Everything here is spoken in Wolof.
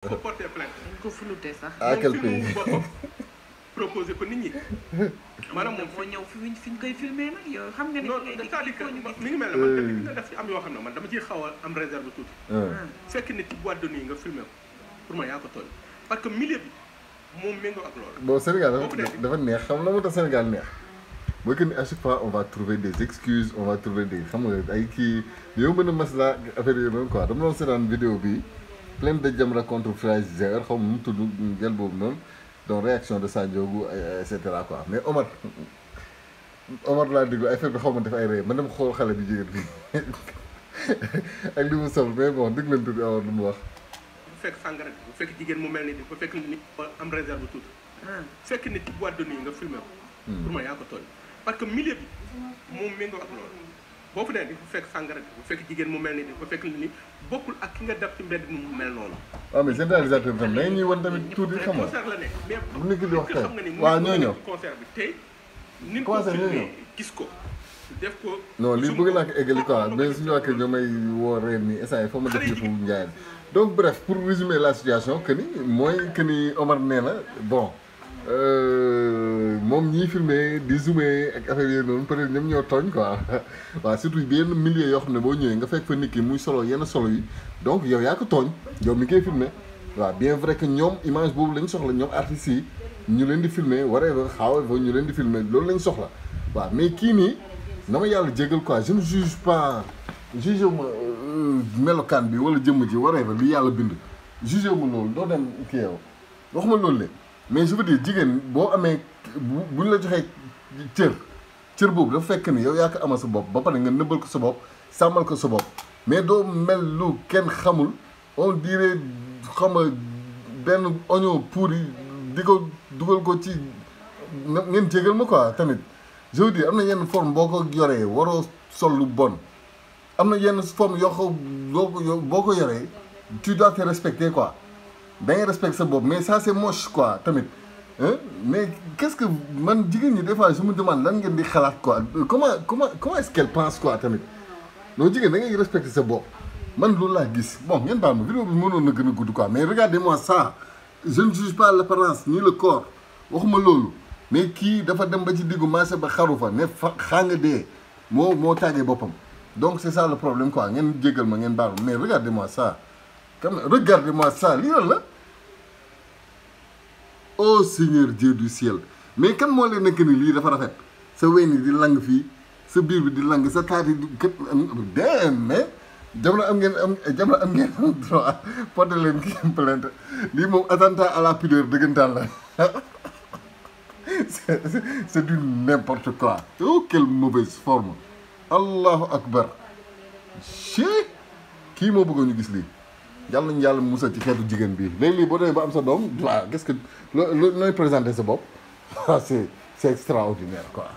ko porter plainte. dañ ko flouté sax. à quel pays moom proposé ko nit ñi. maanaam moom moo ñëw fi ñu koy filmé nag yow xam nga ne. non c'est-à-dire que mi ngi mel ne man tamit nga def ci am yoo xam ne man dama ciy xaw a am réserve tuuti. fekk nit ci boîte de nuit nga filmé ko pour moi yaa ko tooñ parce que milieu bi moom méngoo ak loolu. bon Sénégal dafa neex xam la moo tax Sénégal neex mooy que ni à chaque fois on va trouver des excuses on va trouver des xam nga ay kii yow mën a masla affaire yooyu noonu quoi dama doon seetaan vidéo bi plein de Jamra contre Frazier xaw ma nu mu tudd jël boobu noonu donc réaction de Sandiogou et cetera quoi mais Omar laa déglu ay affaire bi xaw ma def ay ree man dama xool xale bi jigéen bi ak li mu sol mais bon dégg leen tuuti Omar lu mu wax. bu fekk sàngara bu fekk jigéen mu mel ni bu fekk nit am réserve tuuti. fekk nit ci boîte de nuit nga filmé ko. pour moi yaa ko tooñ parce que milieu bi moom méngoo ak loolu boo fa nee di bu fekk sàngara bu fekk jigéen mu mel ni bu fekk ni bokkul ak ki nga def ci mbedd mu mel noonu. waaw mais seen réalisateur tam da ñuy wan tamit tuuti xam nga concert la nekk mais bu nit ki di wax kay xam nga ni waaw ñoo ñëw concert bi tey ni ko concert ñoo ñëw gis ko def ko non lii bëgg naa ko eggali quoi mais suñu waa kër ñoo may woo reen ni instant yi fa ma def yëfu njaay donc bref pour résumer la situation que ni mooy que ni Omar nee na bon moom ñiy filmé di zoomé ak affaire yooyu noonu peut-être ñoom ñoo tooñ quoi waaw surtout yenn milieu yoo xam ne boo ñëwee nga fekk fa nit ki muy solo yenn solo yi donc yow yaa ko tooñ yow mi koy filmé waaw bien vrai que ñoom image boobu lañ soxla ñoom artistes yi ñu leen di filmé waree ba xaaw ba ñu leen di filmé loolu lañ soxla waaw mais kii nii na ma yàlla jégal quoi je ne juge pas juge ma melokaan bi wala jëmm ji waree ba li yàlla bind juge ma loolu doo dem kii yow waxuma loolu le mais je veux dire jigéen boo amee buñ la joxee cër boobu dafa fekk ni yow yaa ko amal sa bopp ba pare nga nëbbal ko sa bopp sàmmal ko sa bopp mais doo mel lu kenn xamul on dirait xam nga benn oignon pourri di ko dugal ko ci ngeen jégal ma quoi tamit je veux dire am na yenn forme boo ko yoree waroo sol lu bon am na yenn forme yoo ko boo ko yoree tu dois te respecter quoi da ngay respecter sa bopp mais ça c'est moche quoi tamit mais qu'est-ce que man jigéen ñi des fois je me demande lan ngeen di xalaat quoi comment est-ce qu'elle pense quoi tamit non jigéen da ngay respecter sa bopp man loolu laa gis bon ngeen baal ma vidéo bi mënoon na gën a gudd quoi mais regardez-moi ça je ne juge pas l'apparence ni le corps waxuma loolu mais kii dafa dem ba ci diggu marché ba xaru fa ne fa xaanga dee moo tàggee boppam donc c'est ça le problème quoi ngeen jéggal ma ngeen baal ma mais regardez-moi ça regardez-moi ça lii lan la oh Seigneur Dieu du ciel mais kan moo leen nekk ni lii dafa rafet sa weyn di lang fii sa biir bi di lang sa taati de mais Jamra am ngeen droit porter leen kii plainte lii moom attentat à la pudeur dëggantaan la c'est du n'importe quoi oh quelle mauvaise forme allahu akbar chi kii moo bëggoon ñu gis lii yàlla nañu yàlla musal ci xeetu jigéen bii léegi lii boo demee ba am sa doom waaw qu'est-ce que nooy présenter sa bopp c'est extraordinaire quoi.